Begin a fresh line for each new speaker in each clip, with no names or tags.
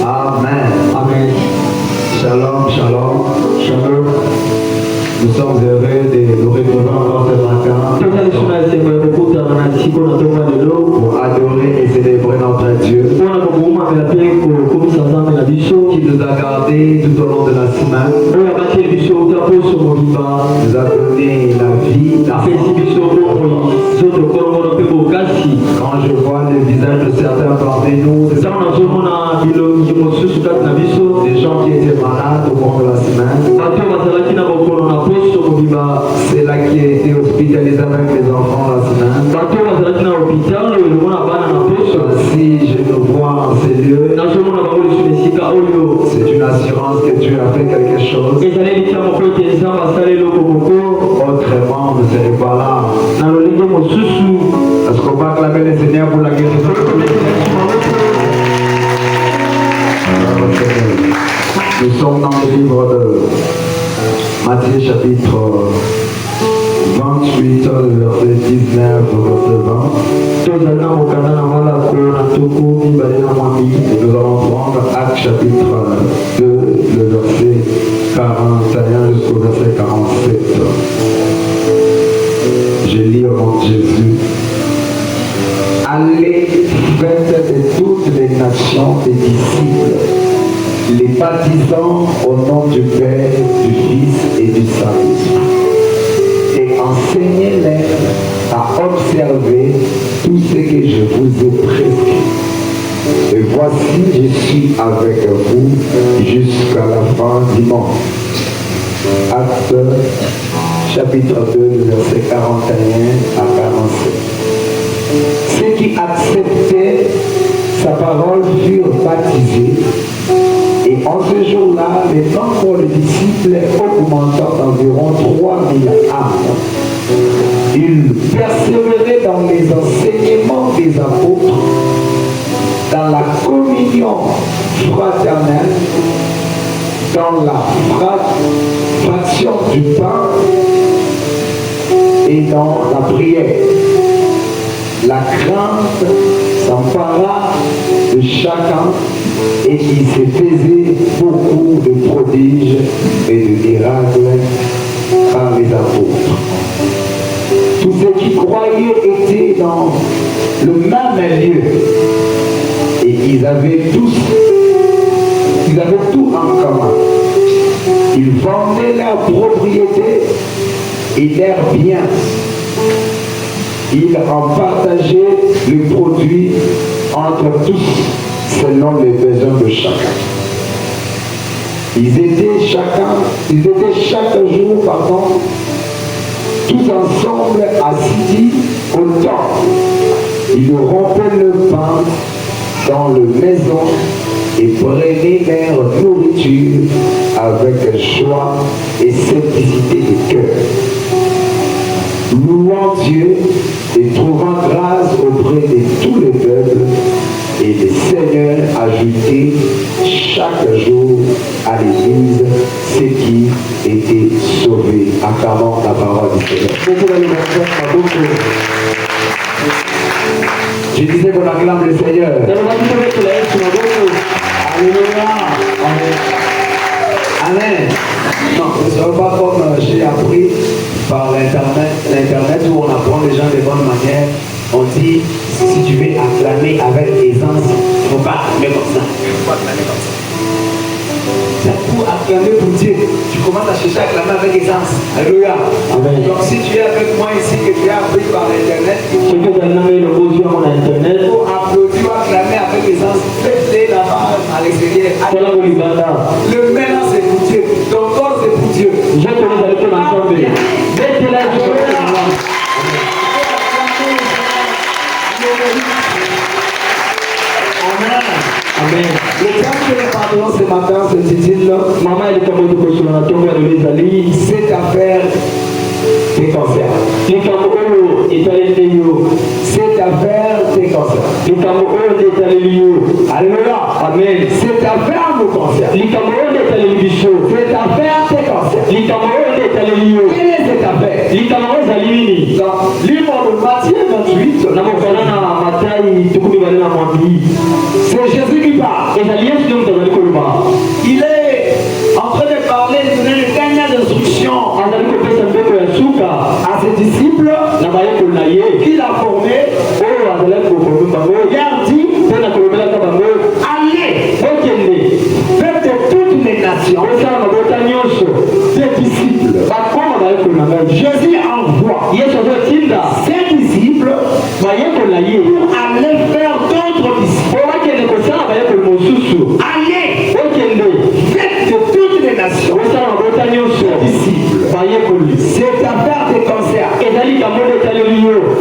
Amen.
Amen.
Shalom, shalom. Shalom. Nous sommes heureux de nous retrouver encore ce matin pour adorer et célébrer notre Dieu qui nous a gardés tout au long de la semaine, nous a donné la vie, la Quand je vois le visage de certains parmi nous, des gens qui étaient malades au cours de la semaine, c'est là qui a été hospitalisé avec les enfants la semaine. Si je me vois en ces lieux, c'est une assurance que Dieu a fait quelque chose. Autrement, on ne serait pas là. Est-ce qu'on va acclamer le Seigneur pour la guérison? Nous sommes dans le livre de Matthieu chapitre 28, verset 19 au verset 20. Et nous allons prendre Actes chapitre 2, le verset 41 jusqu'au verset 47. Je lis au nom de Jésus. Allez, faites de toutes les nations des disciples, les baptisant au nom du Père, du Fils et du Saint-Esprit, et enseignez-les à observer tout ce que je vous ai prescrit. Et voici, je suis avec vous jusqu'à la fin du monde. Acte chapitre 2, verset 41 à 47. Ceux qui acceptaient sa parole furent baptisés, et en ce jour-là, le nombre de disciples augmenta d'environ 3000 âmes. Ils persévéraient dans les enseignements des apôtres, dans la communion fraternelle, dans la fraction du pain et dans la prière. La crainte s'empara de chacun et il se faisait beaucoup de prodiges et de miracles par les apôtres. Tous ceux qui croyaient étaient dans le même lieu et ils avaient tout en commun. Ils vendaient leurs propriétés et leurs biens. Ils en partageaient le produit entre tous selon les besoins de chacun. Ils étaient chaque jour, tous ensemble assis au temple. Ils rompaient le pain dans les maisons et prenaient leur nourriture avec joie et simplicité de cœur, louant Dieu et trouvant grâce auprès de tous les peuples, et le Seigneur ajoutait chaque jour à l'Église ceux qui étaient sauvés. Acclamons la parole du Seigneur. Je disais qu'on acclame le Seigneur. Alléluia. Amen. Non, ce ne sera pas comme j'ai appris par l'Internet où on apprend les gens de bonne manière. On dit, si tu veux acclamer avec aisance, il ne faut pas acclamer comme ça. C'est pour acclamer pour Dieu. Tu commences à chercher à acclamer avec aisance. Alléluia. Amen. Donc si tu es avec moi ici, que tu as appris par l'Internet, il faut applaudir ou acclamer avec aisance. Faites-les là-bas à l'extérieur. Le maintenant c'est pour Dieu. Ton corps c'est pour Dieu. Amen. Le temps que nous parlons ce matin, ce titre-là, cette affaire te concerne. Cette affaire te concerne. Alléluia.
Amen.
Cette affaire nous concerne.
Cette
affaire te concerne. Quelle est cette affaire? Dans livre de Matthieu 28, c'est Jésus qui parle. Il est en train de parler, de donner les dernières instructions à ses disciples qu'il a formés. Il leur dit, allez, faites de toutes les nations des disciples. Jésus envoie ses disciples pour aller faire d'autres disciples. Allez, faites de toutes les nations des disciples. Cette affaire te concerne.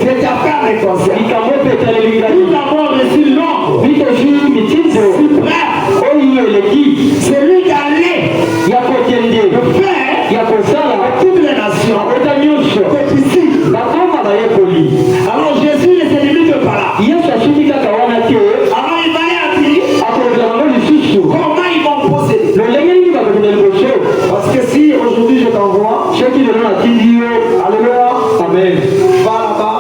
Cette affaire me concerne. Nous avons reçu l'ordre suprême. C'est lui qui allait faire de toutes les nations des disciples. Alors Jésus ne se limite pas là. Alors il va dire comment ils vont procéder. Parce que si aujourd'hui je t'envoie, alléluia,
Amen.
va là-bas,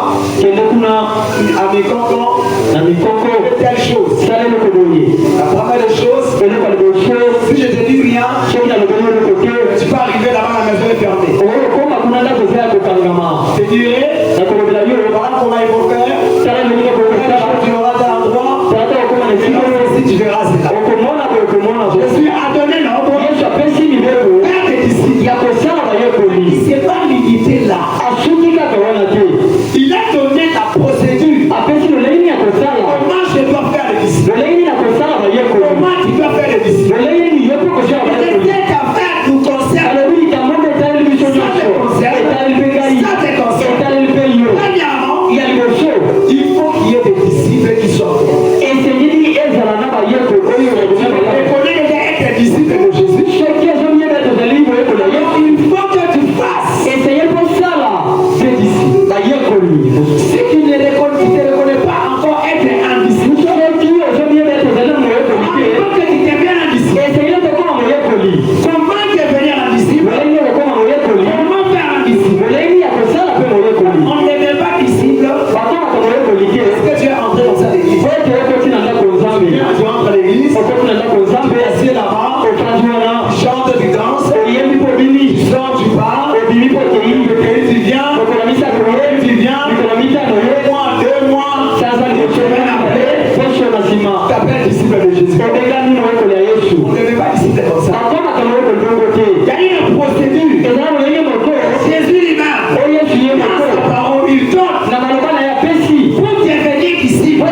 à mes concons, fais telle chose. La première des choses, si je te dis rien, tu peux arriver là-bas, la maison est fermée. Je te dirais, voilà qu'on va évoquer, tu auras tel endroit, si tu verras c'est là. Jésus a donné l'ordre, faire des disciples. Il ne s'est pas limité là. Il a donné la procédure. Comment je dois faire les disciples? Comment tu dois faire les disciples? Et cette affaire nous concerne. Ça te concerne. Premièrement, il faut qu'il y ait des disciples qui sortent. Et connaît déjà être disciple de Jésus. Il faut que tu fasses des disciples. Si tu ne te reconnais pas encore être un disciple, il faut que tu deviennes un disciple. Comment devenir un disciple? Comment faire un disciple? On ne devient pas disciple. Est-ce que tu es entré dans cette église? Tu entres à l'église, tu es assis là-bas, tu chantes, tu danses, tu sors, tu parles, tu viens, deux mois, une semaine après, tu appelles disciple de Jésus. On ne devient pas disciple comme ça. Il y a une procédure. Jésus lui-même, dans sa parole, il donne pour devenir disciple, pour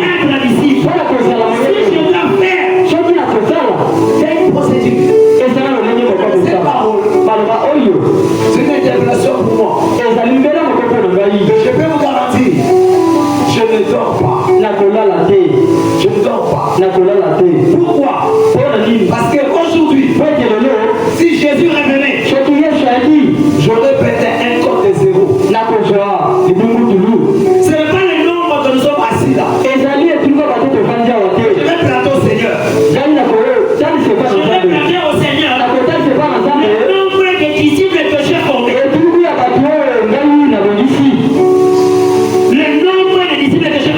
être un disciple. Si je dois faire, c'est une procédure. Cette parole, c'est une interpellation pour moi. Je peux vous garantir, je ne dors pas. Je ne dors pas. Pourquoi? Parce qu'aujourd'hui, si Jésus revenait, j'aurais peut-être un code de zéro. Ce n'est pas le nombre que nous sommes assis là. Je vais planter au Seigneur. Je vais planter au Seigneur. Le nombre de disciples que j'ai formés. Le nombre de disciples que j'ai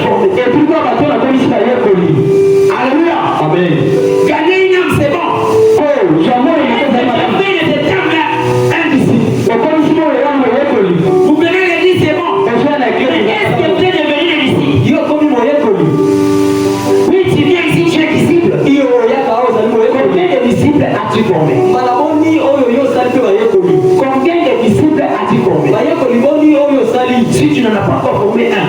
formés. Alléluia.
Amen.
Gagner une âme, c'est bon. Un disciple. Vous verrez l'église, c'est bon. Mais est-ce que vous êtes devenu un disciple? Oui, tu viens ici, tu es disciple. Combien de disciples as-tu formé? Combien de disciples as-tu formé? Si tu n'en as pas encore formé un,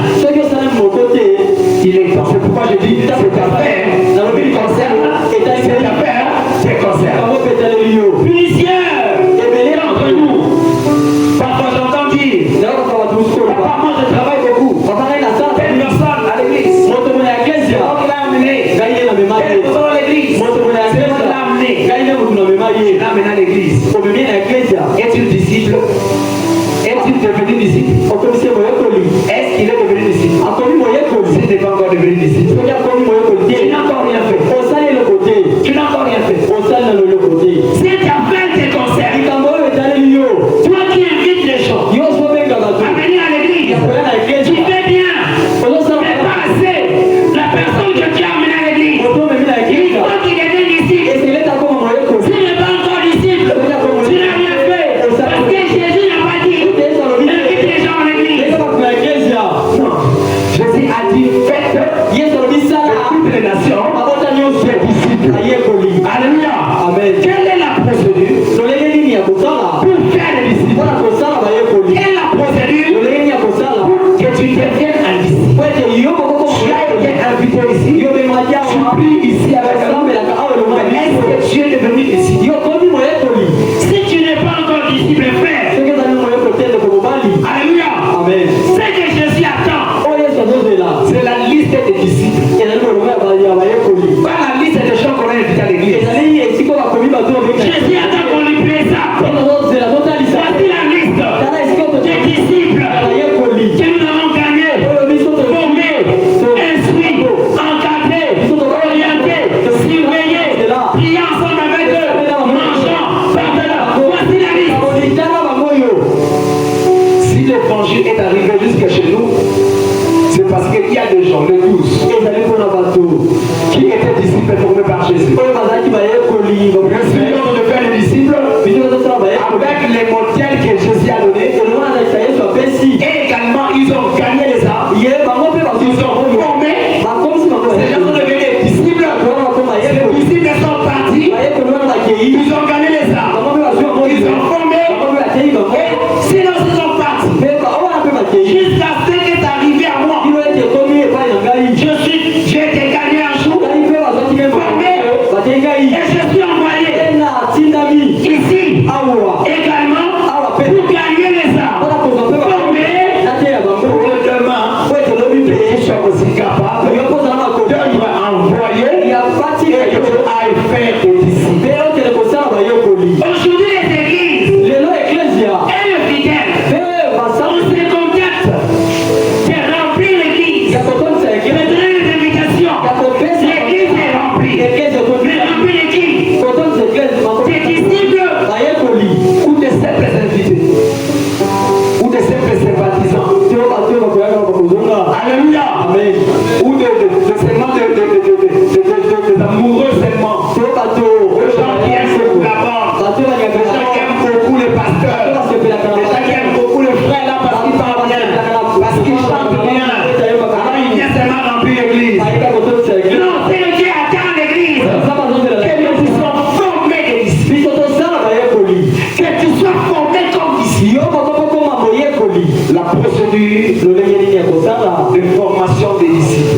il est temps. C'est pourquoi je dis cette affaire me concerne et cette affaire te concerne. Plusieurs d'entre nous, parfois j'entends dire, papa, moi je travaille beaucoup. Telle personne à l'église, c'est moi qui l'a amené. Telle personne à l'église, c'est moi qui l'a amené. Il l'a amené à l'église. Est-il disciple? Est-il devenu disciple? Est-ce qu'il est devenu disciple? S'il n'est pas encore devenu disciple, il n'a
encore rien fait.
Au sein de le côté.
Tu n'as encore rien fait.
Au sein de le côté.
Cette affaire te concerne.
Toi
Toi qui invites les gens à venir à l'église, tu fais bien. Mais pas assez. La personne que tu as amenée à l'église, il faut qu'il devienne disciple. S'il n'est pas encore disciple, tu n'as rien fait. Parce que Jésus n'a pas dit invite les gens à l'église.
Non. Jésus a dit faites toutes les nations des disciples.
Alléluia.
Amen.
Quelle est la procédure pour faire des disciples? Quelle est la procédure pour que tu deviennes un disciple? Tu as été invité ici. Tu pries ici avec un est-ce que tu es devenu disciple? Si tu n'es pas encore disciple, frère, alléluia.
Amen.
Ce que Jésus attend,
C'est la liste des disciples.
pas la liste des gens qu'on a invités à l'église. Jésus attend qu'on lui présente. Voici la liste des disciples que nous avons gagnés, formés, instruits, encadrés, orientés, surveillés, priant ensemble avec eux, mangeant, partageant. Voici la liste.
Si l'évangile est arrivé jusqu'à chez nous, c'est parce qu'il y a des gens, les 12, qui étaient disciples formés par Jésus. Essayons de faire les disciples avec les modèles que Jésus a donnés. Et également, ils ont gagné les âmes. Ils ont formé. Ces gens sont devenus des disciples. Les disciples sont partis. Ils ont gagné les âmes. Ils ont formé. Et sinon, ils sont partis. Jusqu'à ce qui est arrivé à moi. J'ai été gagné un jour. Formé. Et je suis envoyé ici également pour gagner les âmes. Formé. Pour que demain, je sois aussi capable de m'envoyer et que tu ailles faire des disciples. Aujourd'hui, les églises et le fidèle, on se contacte de remplir l'église, de donner les invitations. L'église est remplie. Mais remplir l'église, des disciples Ou des simples invités, ou des simples sympathisants. Alléluia.
Amen.
Ou seulement des amoureux seulement. Des gens qui aiment beaucoup la bande. Des gens qui aiment beaucoup les pasteurs. Des gens qui aiment beaucoup les frères là parce qu'ils parlent bien. Parce qu'ils chantent bien. Alors ils viennent seulement remplir l'église.
non, c'est le Dieu attend l'église.
Que nous soyons formés des disciples.
Que tu sois formé comme disciple.
La procédure de formation des disciples.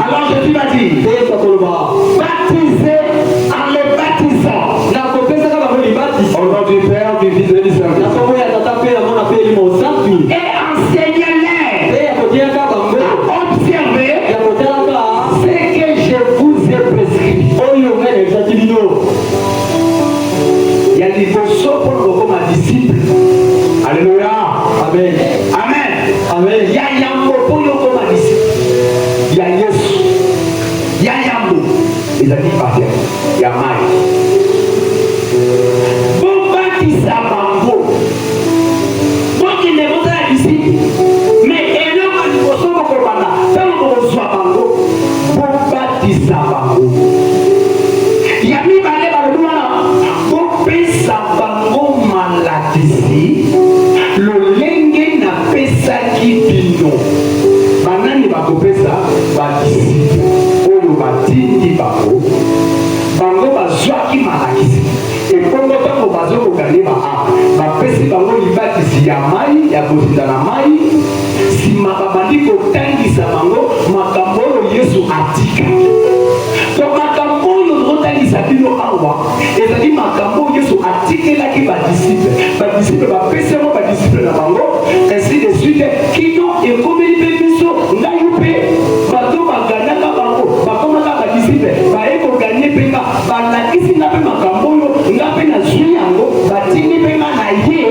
Alors Jésus va dire, baptisez en les baptisant au nom du Père, du Fils et du Saint-Esprit.
Et enseignez-les à observer
Ce que je vous ai prescrit. Il y a des choses pour comme un disciple. Alléluia.
Amen.
Amen.
Amen.
Il y a Yambo pour comme un disciple. Il y a Yesu. Il y a Yambo. Il a dit pater. Il y a Maï. Bon baptisa Bango. Bon qui n'est pas un disciple. Mais il y a un disciple pour Banda. Tant qu'on soit Bango. Bon baptisa Bango. Il y a mis Balé Balou. Bon pesa Bango malatisi. Lolenge na pesa kibino. Banani bakopesa badisiple. Oyo batindi bango. Bango bazwaki malakisi. Epongo tango bazokokani bapesi bango libatisi ya mai ya kozinda na mai. Sima babandi kotangisa bango makambo oyo Yesu atika. To makambo oyo tozotangisa bino awa ezali makambo oyo Yesu atikelaki badisiple. Badisiple bapesi yango badisiple na bango ainsi de suite kino ekomeli mpe biso ngai mpe bato baganyaka bango bakomaka badisiple baye koganye mpenga balakisi nga mpe makambo oyo nga mpe nazwi yango batindi mpenga na ye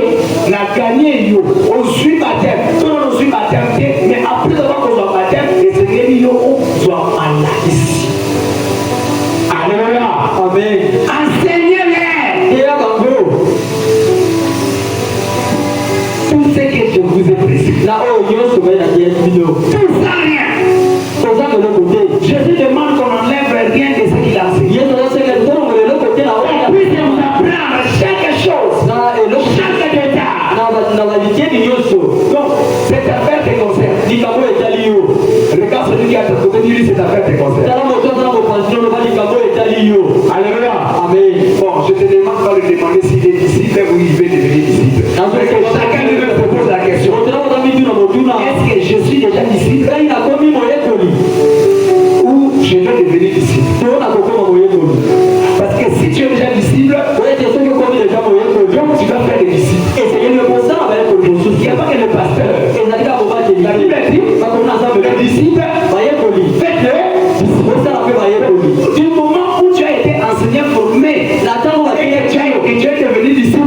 na ganye yo ozwi bateme tono ozwi bateme te mais après avoir kozwa bateme ezengeli yo ozwa malakisi
Tout ça rien. Jésus demande qu'on enlève rien de ce qu'il a fait. On puisse nous apprendre chaque chose, chaque détail. Donc, cette affaire te concerne. Regarde celui qui a te côté, dis-lui cette affaire te concerne. Alléluia. Amen. Bon, je te demande pas de demander s'il est disciple ou il veut devenir disciple. Chacun lui me pose la question. Est-ce que je suis déjà disciple ou je vais devenir disciple? Parce que si tu es déjà disciple, donc tu vas faire des disciples. Il n'y a pas que le pasteur. La Bible dit, le disciple, faites-le. Du moment où tu as été enseigné, formé, et que tu es devenu disciple,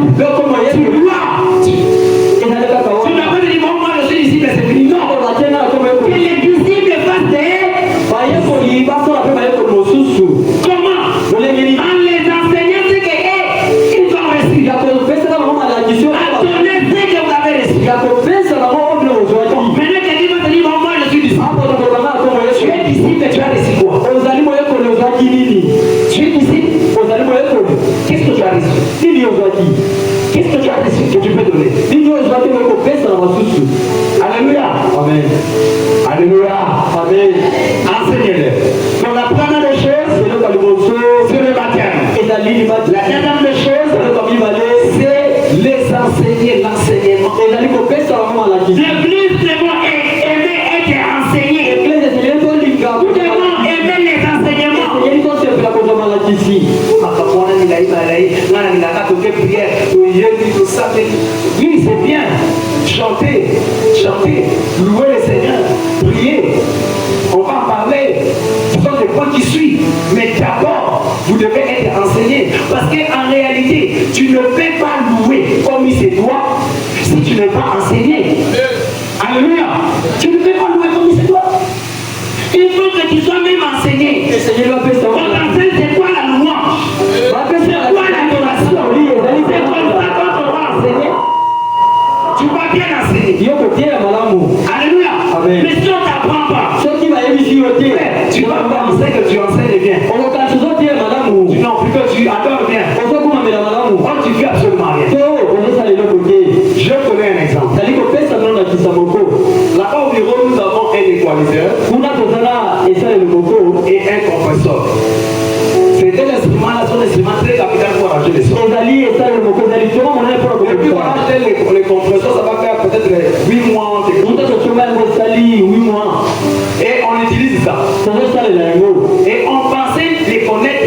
tu dois. Tu n'as pas dit, bon, moi je suis disciple, c'est fini. Non. Que les disciples fassent des. Comment? En les enseignant ce qu'ils ont reçu. À donner ce que vous avez reçu. Maintenant, quelqu'un va te dire, bon, moi je suis disciple. Tu es disciple, tu as reçu quoi? Tu es disciple. Qu'est-ce que tu as reçu? Qu'est-ce que tu as reçu que tu peux donner? Alléluia.
Amen.
Alléluia.
Amen.
Enseignez-le. Donc la première des choses, c'est le baptême. La deuxième des choses, c'est les enseigner, l'enseignement. L'église devant aimer être enseigné. Nous devons aimer les enseignements. Oui, c'est bien. Chanter, louer le Seigneur, prier. On va en parler. Ce sont des points qui suivent. Mais d'abord, vous devez être enseigné. Parce qu'en réalité, tu ne peux pas louer comme il se doit si tu n'es pas enseigné. Alléluia. Tu ne peux pas louer comme il se doit. Il faut que tu sois même enseigné. On t'enseigne c'est quoi la louange. C'est quoi l'adoration. C'est comme ça qu'on va enseigner. Tu vas bien enseigner. Alléluia.
Amen.
Mais si on ne t'apprend pas, tu vas penser que tu enseignes bien. Non, plutôt tu adores bien. Or tu fais absolument rien. Je connais un exemple. Là-bas au bureau, nous avons un équaliseur et un compresseur. C'est deux instruments, là, sont des instruments très capitaux pour arranger les sons. Et puis voilà, les compresseurs, ça va faire peut-être 8 mois. Et on utilise ça. Et on pensait les connaître.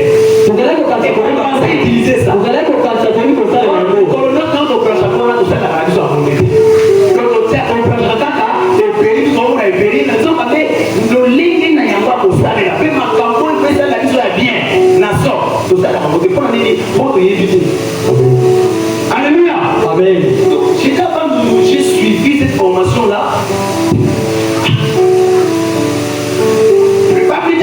Et on pensait utiliser ça. Alléluia.
Amen.
J'ai suivi cette formation là. Pas plus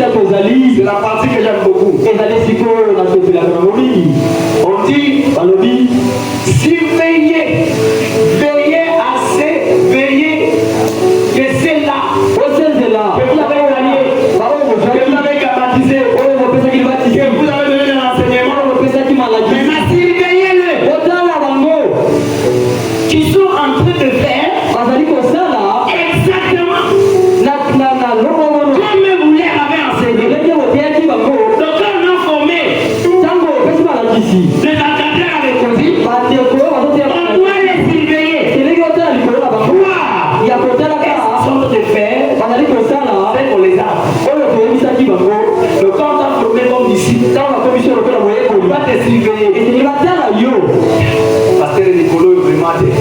C'est la partie que j'aime beaucoup. On dit, surveillez, veillez assez, veillez que c'est là que vous avez gagné, que vous avez baptisé, que vous avez donné un enseignement. Maintenant, surveillez-le. Qui sont en train de faire exactement comme vous leur avez enseigné. Donc, quand on a formé des encadreurs avec Cosy, on doit les surveiller. Voir ce sont de faire, c'est qu'on les a. Donc, quand on t'a formé comme disciple, on va te surveiller. Parce que les Nicolas est vraiment dit.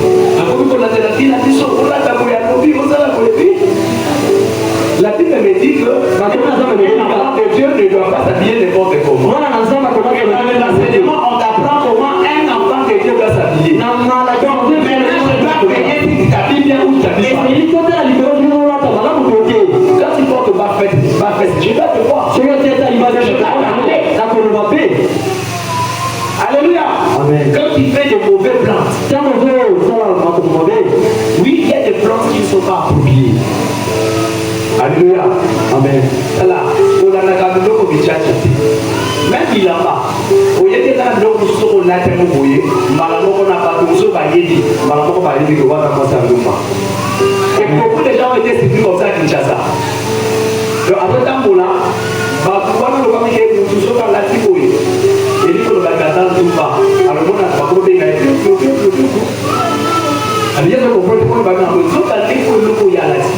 La Bible me dit que l'enfant de Dieu ne doit pas s'habiller n'importe comment. Et dans l'enseignement, on t'apprend comment un enfant de Dieu doit s'habiller. Maintenant, je dois payer si tu t'habilles bien ou tu t'habilles pas. Quand tu portes ma fête, je dois te voir. Je dois t'appeler. Alléluia.
Amen.
Quand tu fais de mauvais plantes, oui, il y a des plantes qui ne sont pas appropriées. Alléluia.
Amen.
Voilà. On a la gamme de même il a pas. Au lieu de la langue, nous sommes là, nous voyons. Malheureusement, on n'a pas de choses à dire. Malheureusement, on va dire que on va commencer à nous. Et beaucoup de gens ont été séduits comme ça à Kinshasa. Donc, après tant là, pourquoi nous ne pouvons pas dire que nous sommes dans la Tiboui? Et nous sommes dans la Gazan tout bas. Alors, on a pas compris, mais il faut que nous alors, il y a des problèmes qu'on va mettre en place. Nous allons faire le coup, il y a la Tiboui.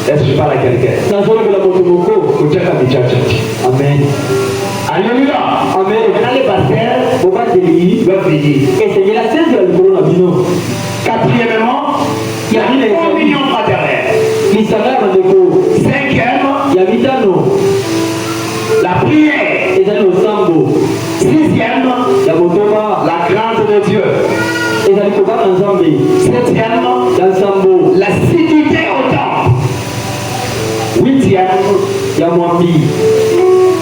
Est-ce que je parle à quelqu'un? Amen. Alléluia. Amen. Maintenant les pasteurs, on va doivent veiller. Et c'est la scène de la quatrièmement, il y a une communion fraternelle. Cinquième, la prière. Sixième, la grâce de Dieu. Septième, l'assiduité au temple. Huitième,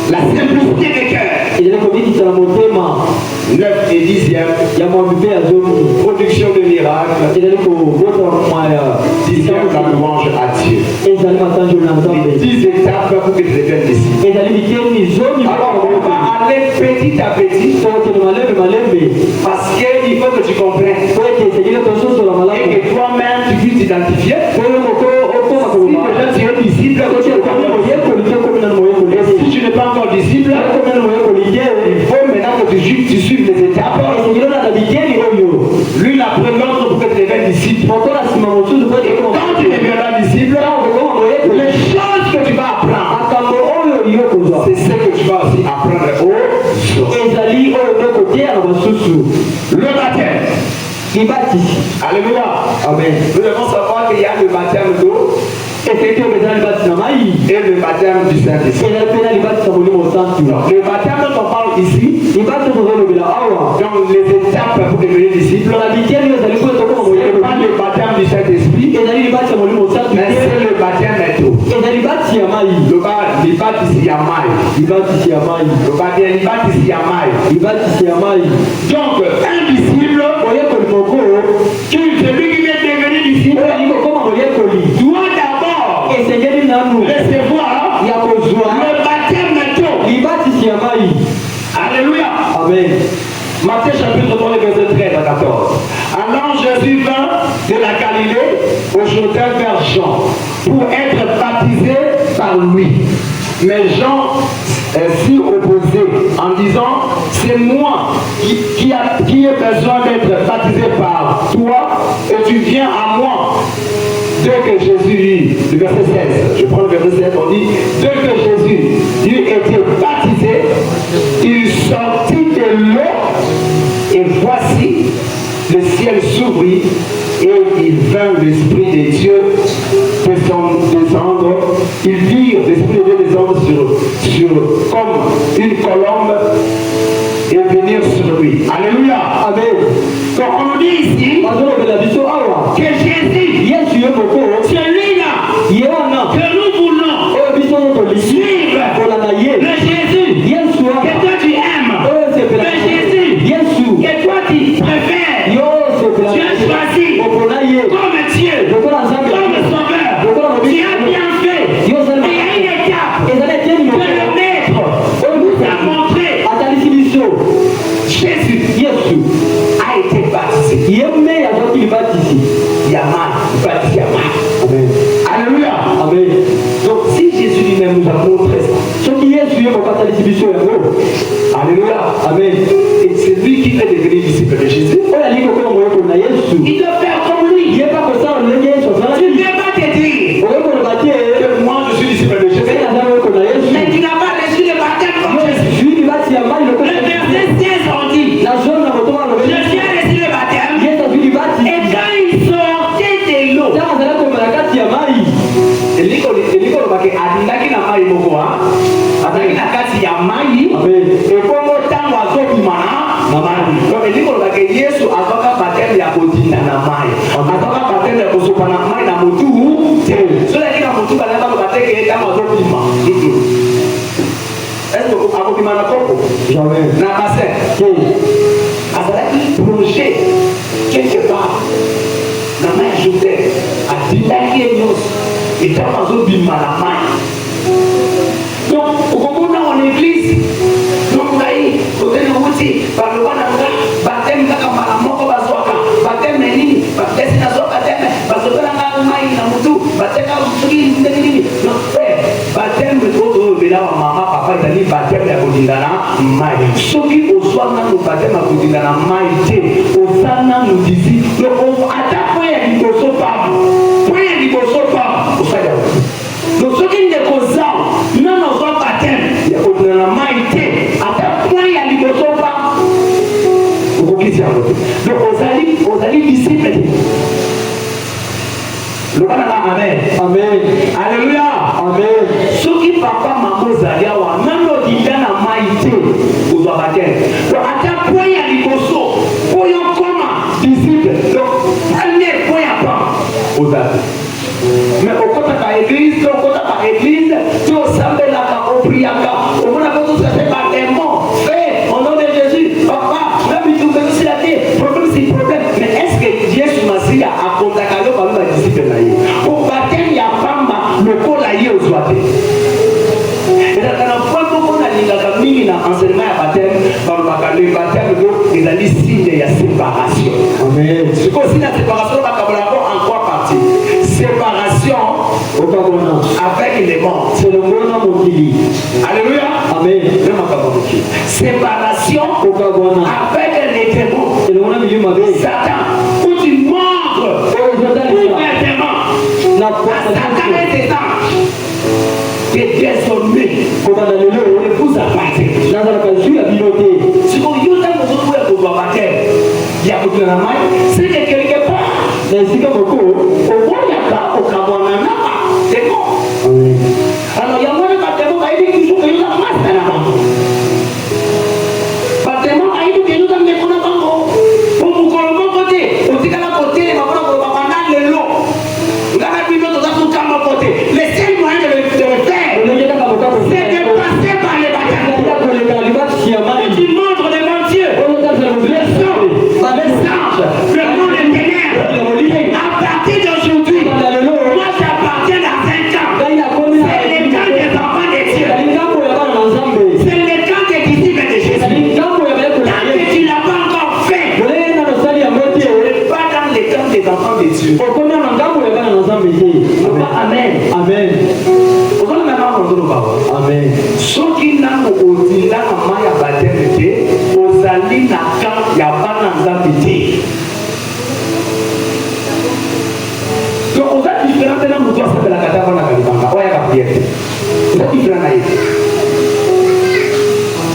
la simplicité des cœurs. 9 et 10e, production de miracles. 10e, la louange à Dieu. Les 10 étapes pour que tu deviennes disciple. Alors on va aller petit à petit. Parce qu'il faut que tu comprennes. Et que toi-même tu puisses t'identifier. Si déjà tu es disciple, si tu n'es pas encore disciple, il faut maintenant que tu suives les étapes. Lui, la première pour que tu deviennes disciple. Et quand tu deviendras disciple, les choses que tu vas apprendre, c'est ce que tu vas aussi apprendre aux autres. Le baptême. Alléluia. Amen. Nous devons savoir qu'il y a le baptême d'eau et le baptême du Saint-Esprit. Le baptême dont on parle ici, donc les étapes pour devenir disciple, ce n'est pas le baptême du Saint-Esprit, mais c'est le baptême d'eau. Donc, un disciple, celui qui vient devenir disciple, doit d'abord recevoir le baptême d'eau. Alléluia.
Amen.
Matthieu chapitre 3, verset 13 à 14. Alors Jésus vint de la Galilée au Jourdain vers Jean pour être baptisé par lui. Mais Jean s'y opposait en disant, c'est moi qui ai besoin d'être baptisé par toi et tu viens à moi. Dès que Jésus, le verset 16, je prends le verset 16, on dit, dès que Jésus lui était baptisé, il sortit de l'eau et voici, le ciel s'ouvrit et il vint l'Esprit de Dieu descendre. Ils virent l'Esprit de Dieu descendre sur comme une colombe et venir sur lui. Alléluia. Amen. Donc on dit ici que Jésus, celui-là que
Alléluia.
Amen.
Et c'est lui qui est devenu disciple de Jésus. Il doit faire comme lui. Tu ne peux pas te dire que moi je suis disciple de Jésus, mais tu n'as pas reçu le baptême comme Jésus. Le verset 16 on dit, je suis reçu le baptême, et quand il sortait de l'eau, Yesu atoka baptême ya kotinda na mai, atoka baptême ya kosopa na mai na motu te. So la kika motu bana ba bateke eta mazopima. Est-ce que akopima na koko? Jamais. Na bassin. Azalaki plongé quelque part na mai Jourdain, atindaki enyos eta mazopima na mai. Donc ukomona en église, donc là il uti balobana nga baptême kaka mara moko bazwaka baptême nini baptême na zo baptême bazobana nga mai na mutu baptême mutu nini non frère baptême ko bela wa mama papa itali baptême ya kodindana mai soki oswa na no baptême ya kodindana mai te osana no disi le on ata point ya liboso pa osaya donc soki ne koza non oswa baptême ya kodindana mai te ata point ya liboso pa. Donc aux disciples. Le Amen. Amen. Alléluia. Amen. Ce qui papa maman zalia wa même au dindana maïté aux abattés. Donc à quel point il y a l'ikoso pour y comment disciples. Donc premier point à pas aux abattés. Mais au côté de l'église, tu au samedi là au priaka, au monde a pas tout ça fait par des mots. Fait au nom de Jésus, papa, même tu veux aussi la dire, problème c'est problème. Mais est-ce que Jésus Messie a contacté le parole des disciples là? Pour baptême il y a femme le col là y aux soirées. Et dans la fois qu'on a dit la famille dans enseignement à baptême, par le baptême il a dit signe il y a séparation. Amen. C'est quoi signe la séparation? On va en trois parties. Séparation avec les morts. C'est le mot qui dit. Alléluia. Amen. Séparation avec les démons. Satan, où tu montres ouvertement Satan et ses anges que désormais vous appartenez. Si vous avez c'est que quelque part, alors il y a moins de baptême qui dit toujours que nous avons masse dans la main. Baptême qui dit que nous avons des pour vous colomber côté. Au tigala côté, les mamans pour babana le lot. Nous avons dit que nous avons tout côté. Le seul moyen de le faire, c'est de passer par les baptêmes. Tu montres devant Dieu le sang, le monde des ténèbres. À partir d'aujourd'hui, moi j'appartiens à 5 ans. C'est le temps des enfants de Dieu. C'est le temps des disciples de Jésus. Tant que tu ne l'as pas encore fait, pas dans le temps des enfants de Dieu. Amen. Amen. Amen. Ceux qui n'ont pas dit la maman ya baptême aux alliés n'a qu'un ya pas dans donc on a différents de nous doit s'appeler la catastrophe la calibanga. Ouais la prière. On a différents naïfs.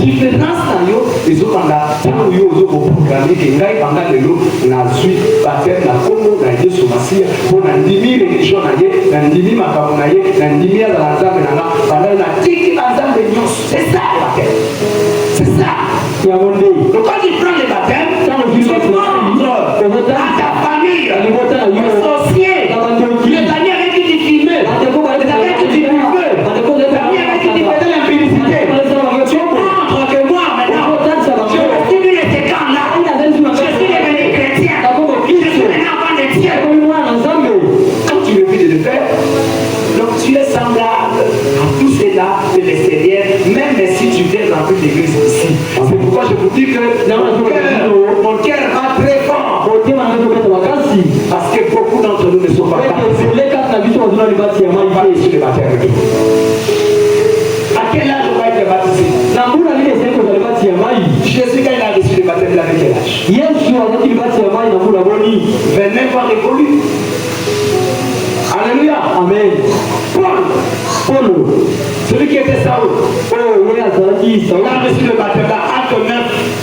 Différence na yo les autres anga tant yo zo ko programmer que ngai banga lelo na suite baptême na komo na Yesu Masia pour na ndimi religion na ye na ndimi makabo na ye na ndimi ya la nzambe na nga bana na tiki nzambe nyos. C'est ça le baptême. C'est ça. Donc quand tu prends le baptême, tu montres à ta famille, aux associés, les amis avec qui tu filmes, les amis avec qui tu buves, les amis avec qui tu fais de l'impudicité. Tu montres que moi maintenant, je suis venu de ces camps-là, je suis devenu chrétien, je suis devenu enfant de Dieu. Quand tu le fais de le faire, donc tu es semblable à tous ceux-là de l'extérieur, même si tu viens remplir l'église ici. C'est pourquoi je vous dis que mon cœur va très fort. Parce que beaucoup d'entre nous ne sont pas baptisés. Sur le baptême. À quel âge on va être baptisé?
Jésus, quand il a reçu le baptême, il avait quel âge? 29 ans révolu. Alléluia.
Amen.
Paul, celui qui était Saoul, il a reçu le baptême dans Acte 9,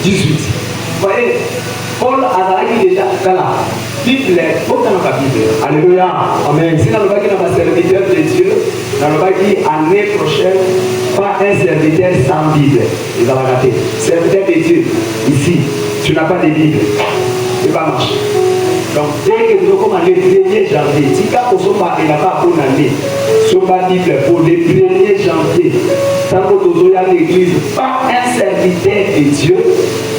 18. Vous voyez, Paul a déjà là. Bible, aucun n'a pas Bible. Alléluia. Amen. Si dans le bas qui n'a pas serviteur de Dieu, dans le bas qui année prochaine, pas un serviteur sans Bible. Ils vont rater. Serviteur de Dieu, ici, tu n'as pas de Bible. Il va marcher. Donc, dès que nous commençons le 1er janvier, si il n'a pas bonne année, sur ma Bible pour le 1er janvier, tant que nous sommes à l'église, pas un serviteur de Dieu,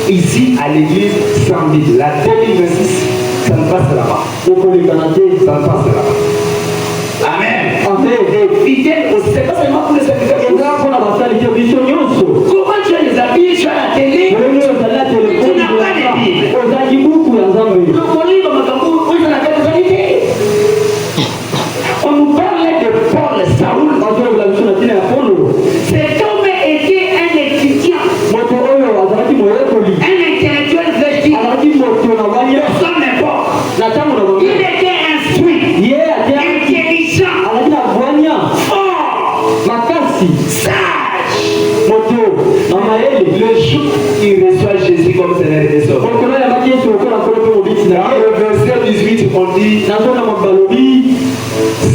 ici à l'église sans Bible. La 2026, ça ne passe là-bas. Ça ne passe là-bas. Amen. Et fidèle aussi, c'est pas seulement pour les serviteurs. Comment tu as les habits, tu as la télé, tu n'as pas de Bible. On nous parlait de Paul, Saoul. Cet homme était un étudiant, un intellectuel vestit. Personne n'importe. Il était instruit, intelligent, fort, sage. Le jour il reçoit Jésus comme Seigneur et Sauveur. Dans le verset 18, on dit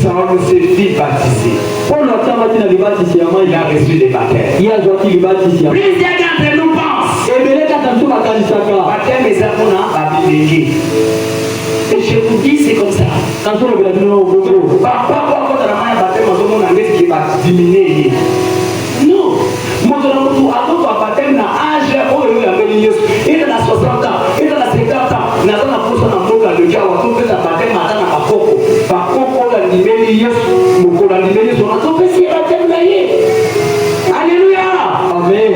Saul se fit baptiser. Il a reçu des baptêmes. Plusieurs d'entre nous pensent baptême est à mon âme, Bible. Et je vous dis, c'est comme ça. Parfois, quand on a un baptême, on a diminué. Non. Moi, je n'ai pas de baptême, il a 60 ans, il a 50 ans, il a alléluia. Amen.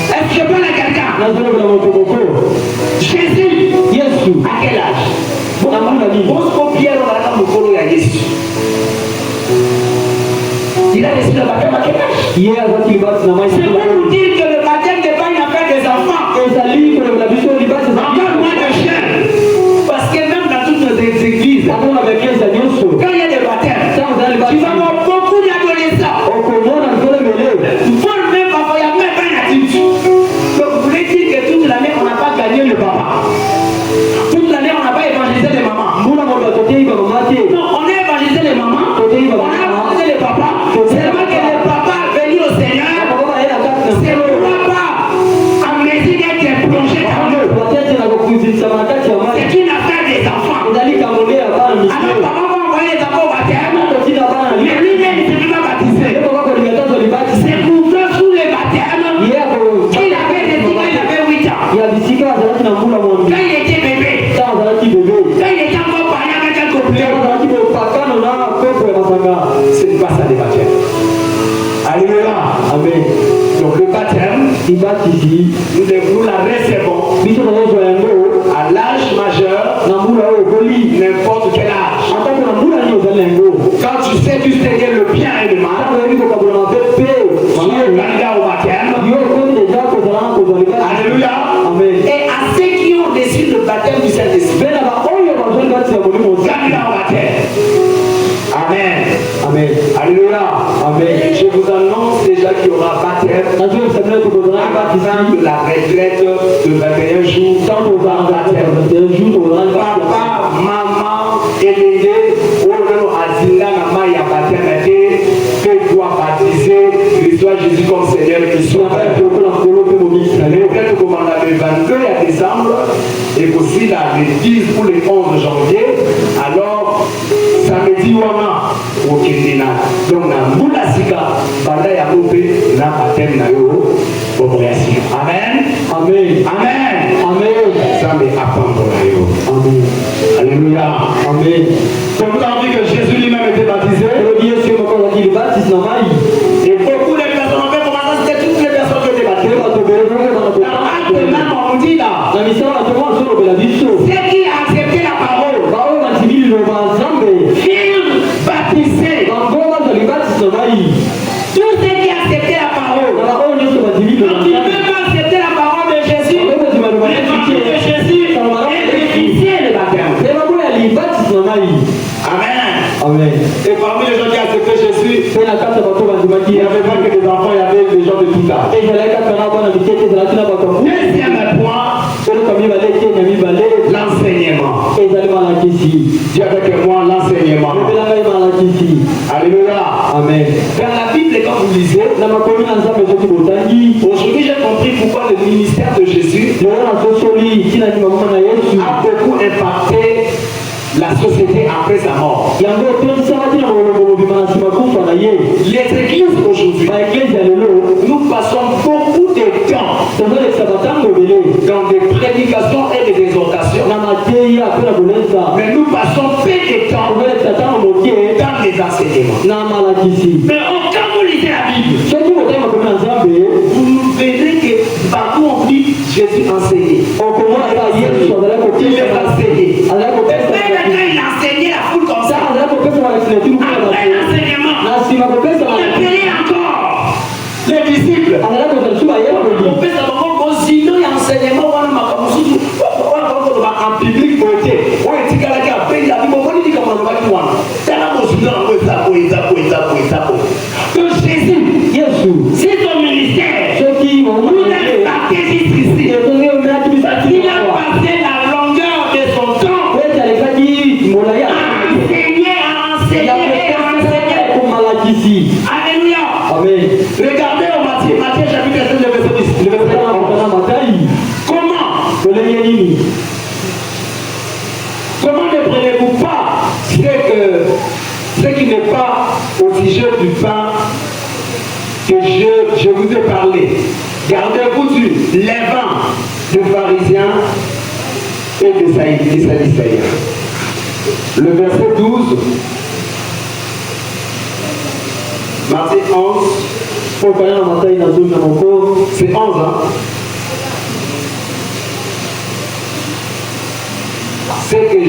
Est-ce que je parle à quelqu'un? Jésus, à quel âge? Il a reçu le baptême à quel âge? C'est pour nous dire que le baptême n'est pas une affaire des enfants. Encore moins de jeunes. Parce que même dans toutes nos églises, quand il y a des baptêmes, tu vas avoir beaucoup d'adolescents. Même parfois, il n'y a même pas une attitude. Donc vous voulez dire que toute l'année, on n'a pas gagné le papa. Toute l'année, on n'a pas évangélisé les mamans. Non, on a évangélisé les mamans. On a évangélisé les papas. Seulement que les papas venus au Seigneur, c'est le papa en mesure d'être plongé dans l'eau. C'est une affaire des enfants. Alors papa va envoyer les enfants au baptême, mais lui-même il ne s'est pas baptisé. C'est pour eux sous le baptême qu'il avait décidé qu'il avait 8 ans. Quand il était bébé, quand il était encore parlé avec un couplet. Ce n'est pas ça le baptême. Alléluia. Amen. Donc le baptême, nous la recevons à l'âge majeur, n'importe quel âge. Quand tu sais distinguer le bien et le mal, tu es candidat au baptême. Alléluia. Amen. Et à ceux qui ont reçu le baptême du Saint-Esprit, candidat au baptême. Amen. Amen. Alléluia. Amen. Je vous annonce déjà qu'il y aura baptême de la retraite de 21 jours. Papa, maman, Elende, Olo, Azina, Nama, il y a baptême, que doit baptiser, reçoit Jésus comme Seigneur et Sauveur. Le retraite commande le 22 décembre et aussi la l'église pour le 11 janvier. Alors, samedi, on a au Kindina. Donc, na Moulasika, Banda Yamope, na baptême na yo, Amen. Amen. Amen. Amen. Ça me apprend na yo. Amen. Alléluia. Amen. Donc, vous avez dit que Jésus lui-même était baptisé. Et beaucoup de personnes ont fait comment ça, c'était toutes les personnes qui étaient baptisées. Dans l'acte même, on nous dit là.
ceux qui ont accepté la parole furent baptisés. Tous ceux qui acceptaient la parole, quand tu ne peux pas accepter la parole de Jésus, le baptême de Jésus est difficile, le baptême. Amen. Et parmi les gens qui acceptaient Jésus, il n'y avait pas que des enfants, il y avait des gens de tout âge. Deuxième point, l'enseignement. Dis avec moi l'enseignement. Alléluia.
Amen.
Dans la Bible, quand vous lisez, aujourd'hui j'ai compris pourquoi le ministère de Jésus a beaucoup impacté la société après sa mort. Les églises aujourd'hui, nous passons beaucoup de temps dans des prédications et des exhortations, mais nous passons peu de temps dans les enseignements. Mais quand vous lisez la Bible, vous verrez que partout on dit Jésus enseignait. Il est enseigné. Et même quand il enseignait la foule comme ça, après l'enseignement, on appelait encore les disciples. On fait ça sinon il y a enseignement en public côté. Donc Jésus, c'est son ministère. Vous n'êtes pas ici. Il a passé la longueur de son temps à enseigner. Alléluia.
Amen.
Regardez au Matthieu chapitre 7, le verset 10. Comment ne prenez-vous pas ce qui n'est pas au sujet du pain que je vous ai parlé? Gardez-vous du levain de pharisiens et de sadducéens. Le verset 12, Matthieu 11, c'est 11, hein? C'est que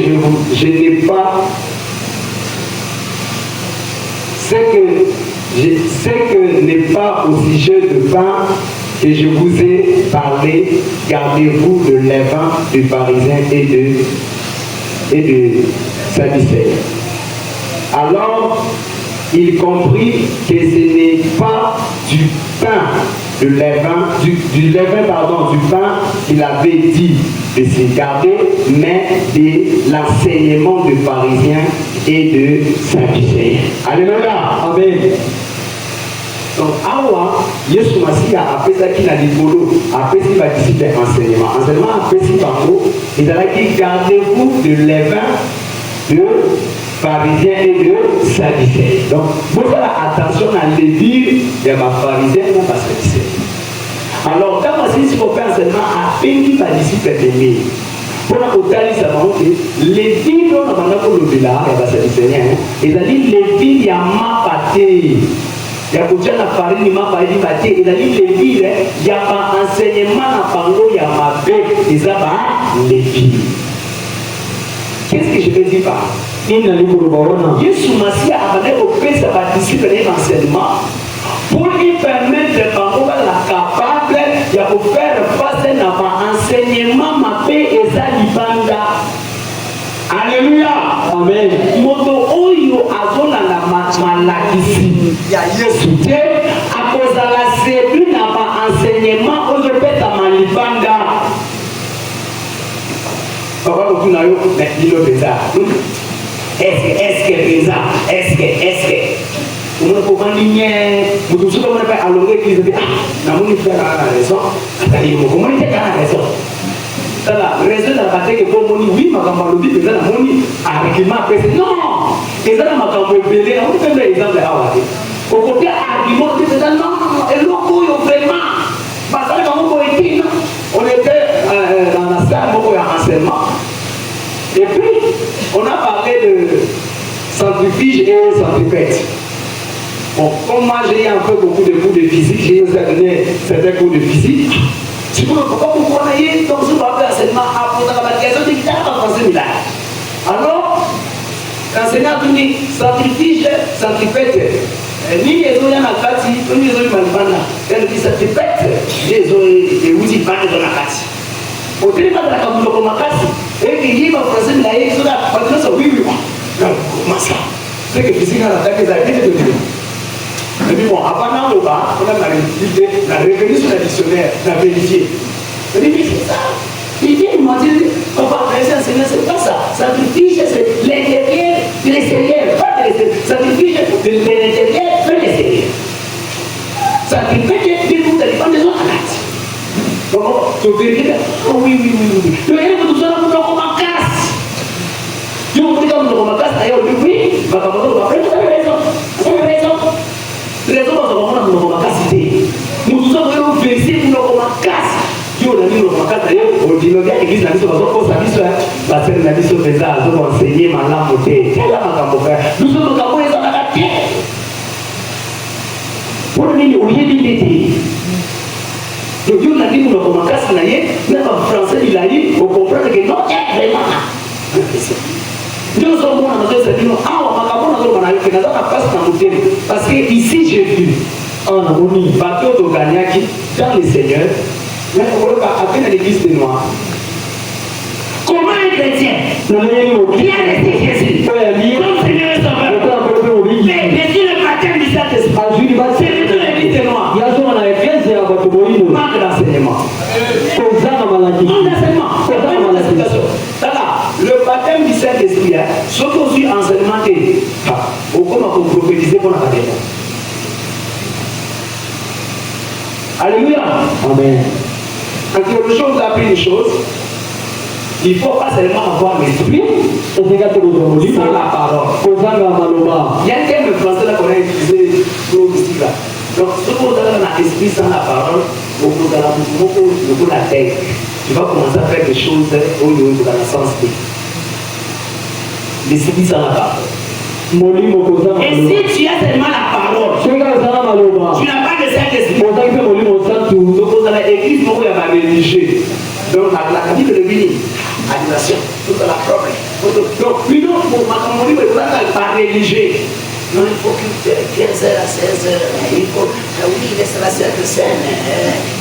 je n'ai pas, c'est que n'est pas au sujet de pain que je vous ai parlé, gardez-vous le levain des pharisiens et de sadducéens. Alors, il comprit que ce n'est pas du pain, du pain qu'il avait dit de se garder, mais de l'enseignement des pharisiens et de sadducéens. Alléluia.
Amen.
Donc, awa, Yesu Masiya a fait ça qu'il a dit Bolo, a fait ce qu'il va disciple enseignement. Enseignement a fait ce qu'il va dire, il a dit gardez-vous de levain de pharisiens et de sadducéens. Donc, vous faites attention à les dire de ma pharisien et ma sadducéen. Alors, quand on dit qu'on fait enseignement à peine ma disciple aimé, pour la totale, ça va monter. Les villes, on a pour le village, et va sadducéen, et ça dit les villes, il y a ma pâté. Il y a beaucoup de farine, il m'a parlé de pâté, et ça dit les villes, il y a pas enseignement à Pango, il y a ma bête, et ça va les villes. Qu'est-ce que je veux dire par Yesu Masiya a amené au pays sa disciple et l'enseignement pour lui permettre de la capable de faire face à l'enseignement ma paix et sa libanda. Alléluia.
Amen.
Moto oyo azona na malakisi ya Yesu te a cause de la sédu na enseignement oyo peta malibanda. Papa kuna yo dilo beza. Est-ce que on ne peut pas dire vous tous comme on appelle à l'orée qui dit ah n'a mon frère a raison attendez mon comment il a raison la raison de la bataille que pour mon oui ma campagne le dit que la moni argument après non et ça ma campagne belé on peut prendre exemple à voir au côté argument dit que non et l'autre vraiment parce que mon poétique on était dans la salle mon enseignement et puis on a parlé de centrifuge et centripète. Bon, comme moi j'ai un peu beaucoup de cours de physique, j'ai donné certains cours de physique. Tu peux pourquoi vous croyez dans ce papier enseignement à la question de guitare?
français là. Alors, l'enseignant tout dit sacrifice, sacrifete. Ni les gens na kati, ni les gens malbana. Elle dit sacrifete. Les gens et uti bana dans la kati. Au téléphone de la Kabulo comme Makasi, et qui y va français là, et cela, maintenant ça oui. Non, comment ça? C'est que physique à l'attaque des arrêtés de Dieu. Mais bon, avant dans le bas, on a la revenu sur le dictionnaire, la vérifier. Je dis, mais c'est ça. Il dit, il m'a dit, papa, c'est pas ça. Sacrifice, c'est l'intérieur de l'extérieur. Pas de l'extérieur. Sacrifice de l'intérieur vers l'extérieur. Sacrifice de tout dépend des autres actes. Donc, tu vérifies, oh oui. Le héros de tout ça, nous avons ma casse. Tu me dis comme nous avons ma casse, d'ailleurs, oui, ma camarade va faire, vous avez raison. Les autres, nous avons ma casse. Nous avons versé pour nous avons ma casse. Dieu a mis nos casse d'ailleurs, on dit, notre église n'a pas besoin de ça, parce que la mission des arts, nous avons enseigné ma langue au thé. Nous sommes au les autres. Pour nous, au lieu d'idée. Donc Dieu n'a dit que nous avons ma casse, même en français, il a dit, on comprend que non, vraiment. Nous sommes bons dans notre service, parce que ici j'ai vu en harmonie, bateau de Gagnaki dans le Seigneur, mais on va appeler l'église des Noirs. Comment un chrétien qui a laissé Jésus, comme Seigneur et Sauveur, mais sur le baptême du Saint-Esprit, c'est de l'église des Noirs. Manque d'enseignement. Le baptême du Saint-Esprit, ce qu'on suit enseignement, au comment vous prophétisez pour la baptême. Alléluia. Amen. En théologie, on vous a appris une chose. Il ne faut pas seulement avoir l'esprit, sans la parole. Il y a un terme français là qu'on a utilisé pour ici là. Donc, ce qu'on a l'esprit sans la parole, vous avez la tête. Tu vas commencer à faire des choses au niveau de la sens. L'esprit sans la parole. Et si tu as seulement la parole, tu n'as pas de Saint-Esprit. Donc, dans l'église, il y a ma religieux. Donc, la Bible de Béni, adoration, tout la problème. Donc, puis non, pour ma communauté, il pas religieux. Non, il faut que 15h à 16h, il faut, oui, laisse la Sainte Seine.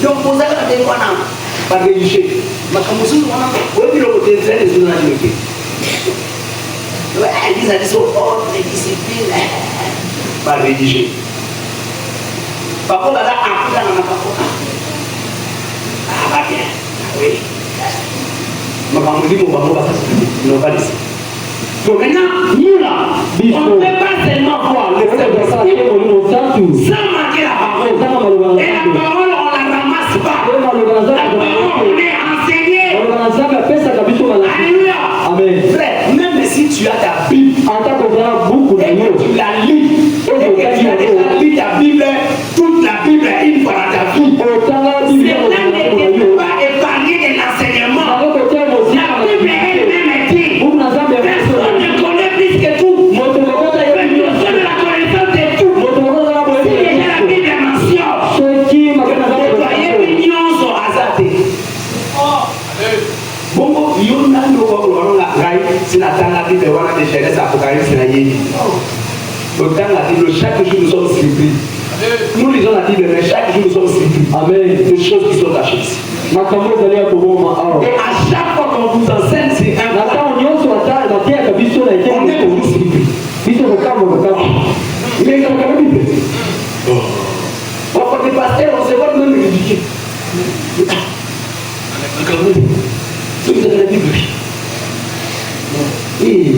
Donc, vous avez la dévoilement, pas religieux. Ma communauté, vous avez le côté très des unanités. Ils ont dit sur ordre et discipline, pas religieux. Par contre, là, après, on n'a pas fait. Ah, va bien. Oui. Ma maman dit, mon maman va s'expliquer. Non, pas ici. Donc maintenant, nous là, on ne peut pas seulement voir le Saint-Esprit sans marquer la parole. Et la parole, on ne la ramasse pas. La parole, on est enseigné. Alléluia. Amen. Frère, même si tu as ta Bible, et que tu la lis, et que tu as déjà lu ta Bible, toute la Bible est une fois dans ta vie. Cela ne peut pas épargner de l'enseignement. La Bible elle-même est dit. Personne ne connaît plus que tout. Personne ne la connaissance de tout. Si déjà la Bible mentionne, voyez l'union sur hasardé. Bongo, il y a un nouveau si la tanga dit de voir des Genèse Apocalypse na yéli. Donc dans la Bible, chaque jour nous sommes surpris. Nous lisons la Bible, mais chaque jour nous sommes surpris. Amen. Des choses qui sont cachées ici. Et à chaque fois qu'on vous enseigne, c'est un on est toujours surpris. Il est dans la Bible. On fait des pasteurs, on se voit même ridicules. Vous avez la Bible. Et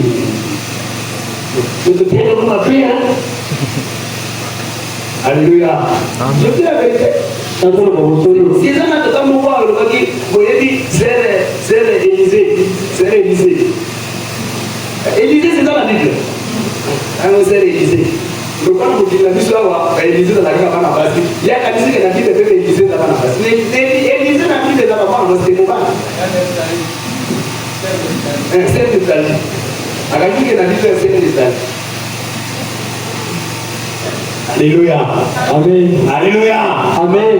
c'est bien comme on a fait, hein? Alléluia. Je dis la vérité. Si les gens n'ont pas voir, vous voyez, c'est Élysée. C'est Élysée. Élysée, c'est dans la Bible. C'est Élysée. Donc, quand vous dites la Bible, Élysée dans la Bible, il y a la Bible qui a dit que c'est Élysée dans la Bible. Élysée dans la Bible, c'est dans la Bible. C'est l'Italie. Alléluia. Amen. Alléluia. Amen.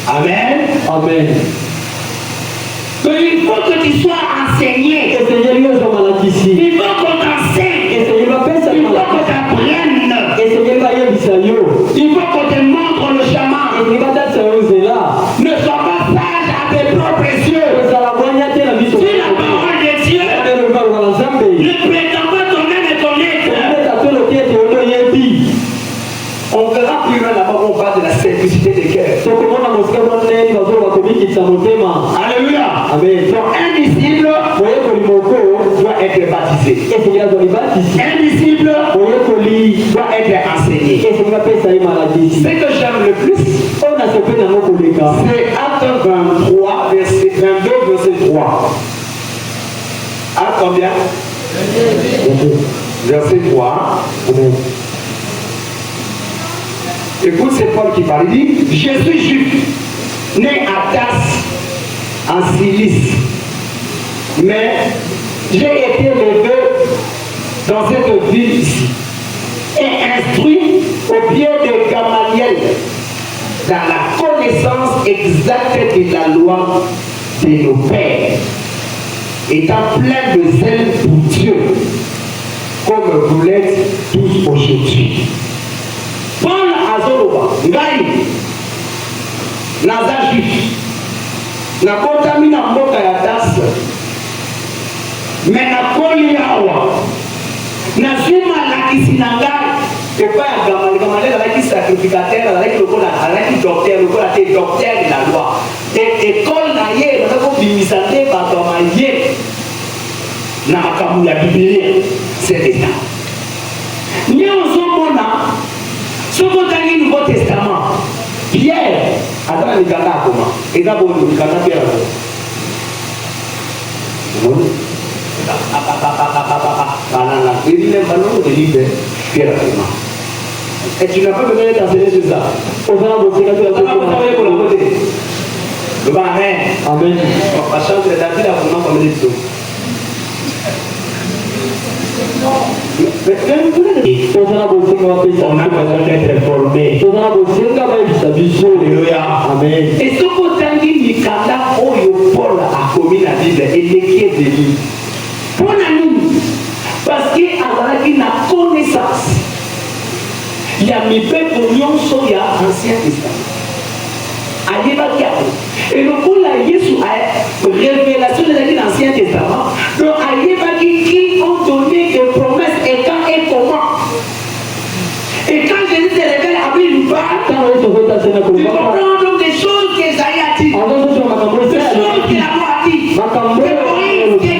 Amen. Amen. Donc il faut que tu sois
Ne prétends pas ton âme et ton être. On verra plus loin là-bas où on parle de la simplicité des cœurs. Alléluia.
Amen.
Donc un disciple doit être baptisé. Un disciple doit être enseigné. Ce que j'aime le plus, c'est Actes 23, verset 22, verset 3. Actes combien? Verset 3.
Amen.
Écoute, c'est Paul qui parle. Il dit, je suis juif, né à Tarse, en Cilice. Mais j'ai été élevé dans cette ville ici et instruit au pied de Gamaliel dans la connaissance exacte de la loi de nos pères, étant plein de zèle pour Dieu, comme vous l'êtes tous aujourd'hui. Paul Azoloba, Ngai, Naza juif, Nakotami na mboka ya Tarse, mais nakoli awa, nazima lakisi na ngai, epa ya Gamaliel alaki sacrificateur, alaki lokola, alaki docteur, lokola te docteur de la loi. École na ye, nakako bimisa te bato maye, na makambo ya Biblia, c'est l'état. Nyonso mona, ce que dans le Nouveau Testament, Pierre, attends, il y a comment? Et d'abord, il y a Pierre. Il y a un ballon de livre, Pierre. Et tu n'as pas besoin d'enseigner sur ça. On va travailler pour la côté. Amen.
Amen.
On va changer la vie à vraiment comme les autres. On a besoin d'être formé. Alléluia.
Amen.
Et ce que tu dis, Mikanda, Oyo, Paul a commis la Bible et l'équipe de lui. Pour nous, parce qu'il a une connaissance. Il y a mis peu pour nous, il y a Ancien Testament. Et le coup là, Jésus a révélation de l'Ancien Testament. Donc, qui ont donné des promesses et quand et comment. Et quand Jésus se révèle, après il nous parle, tu comprends donc des choses qu'Esaïe a dit, des choses qu'il a dit, que Moïse, que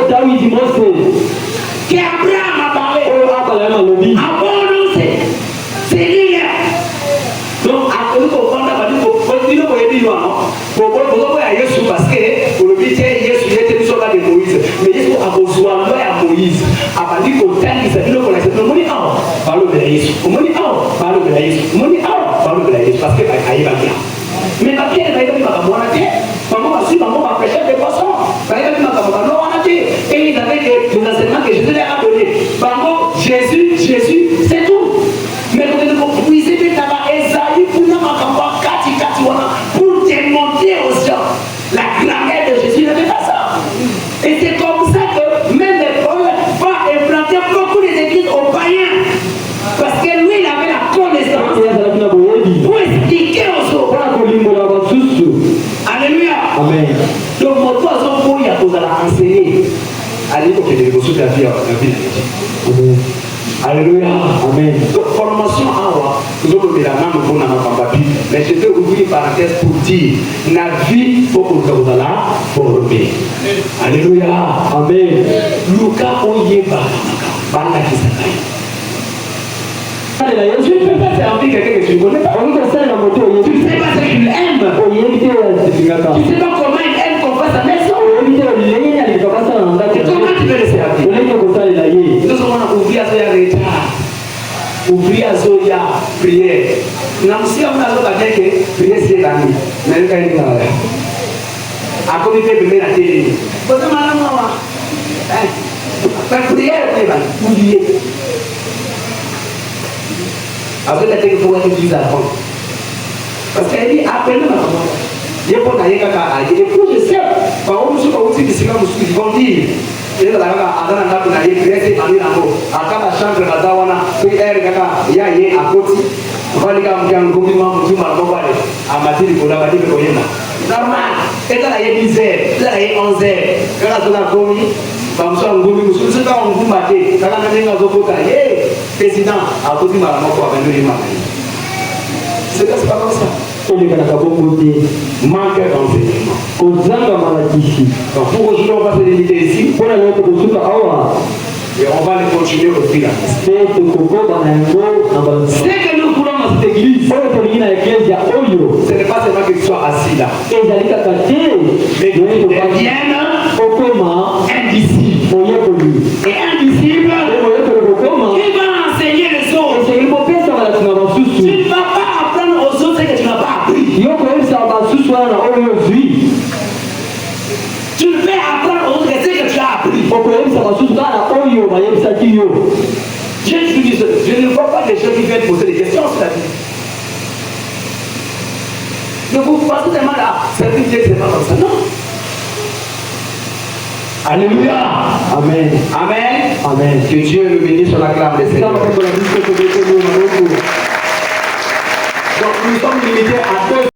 David, qu'Abraham a parlé. Ah bon, non, c'est lui. Donc, à nous comprendre, parce que pour le but, Jésus était sur la de Moïse. Mais Jésus a besoin de Moïse. A dit qu'au temps il s'agit de connaître. On dit parle de Jésus. On dit parle de Jésus. On dit parle de Jésus. Parce que Aïe va bien. Mais la pierre va y avoir un thé. Maman va suivre, maman va prêcher des poissons. Va y avoir un thé. Et ils avaient des enseignements que Jésus leur a donnés. Maman, Jésus, c'est tout. Mais quand vous puisez des tabacs, Esaïe, pour nous, pour démontrer aux gens la grammaire de Jésus, ne fait pas ça. Et c'est comme ça que même Paul va implanter beaucoup d'églises aux païens. Parce que lui, il avait la connaissance pour expliquer aux autres. Alléluia.
Amen.
Donc, mon poisson, pour y avoir enseigné, allez, ok, de l'émotion de la vie.
Amen.
Alléluia.
Amen.
Donc, formation en roi, nous avons mis la main pour nous dans mais je vais ouvrir une parenthèse pour dire la vie, il faut que vous allez former. Alléluia.
Amen.
Luka Oyeba, Bala Kisakai. Tu ne peux pas servir quelqu'un que tu ne connais pas. Tu ne sais pas ce qu'il aime. Tu ne sais pas comment il aime qu'on fasse sa maison. Comment tu veux le servir? Nous avons ouvert à Zoya ouvrir à Zoya prière. Nous avons aussi prière c'est l'ami. Mais nous avons à comité de la télé. Vous avez la prière, vous oubliez. Après la télé, il faut être plus à fond. Parce qu'elle dit, appelle-nous à comment. Il y a pas d'ailleurs qu'à aller. Et puis je sais, par contre, je suis pas aussi ils vont dire. Il y a un prière, c'est parmi la mort. À quand la chambre, la dawana, puis elle, il y a un côté. On va aller à un compliment pour tout le monde. À Mathilde, il faut la bâtir le normal. Et là, il y a 10 heures, là, il y a 11 heures. Quand on a commis,
C'est pas comme ça. Manque d'enseignement. Donc pour aujourd'hui, on va se limiter ici. Et on va le continuer au fil. Ce que nous voulons dans cette église, ce n'est pas seulement que tu sois assis là. Mais que tu deviennes un disciple. Et un disciple qui va enseigner les autres. Tu ne vas pas apprendre aux autres ce que tu n'as pas appris. Tu ne fais apprendre aux autres ce que tu as appris. Je ne vois pas les gens qui viennent poser des questions sur la vie. Ne vous pensez tellement là, c'est plus bien que c'est pas comme ça. Non. Alléluia.
Amen.
Amen.
Amen.
Que Dieu nous bénisse sur la clame des Seigneurs. Donc nous sommes limités à 2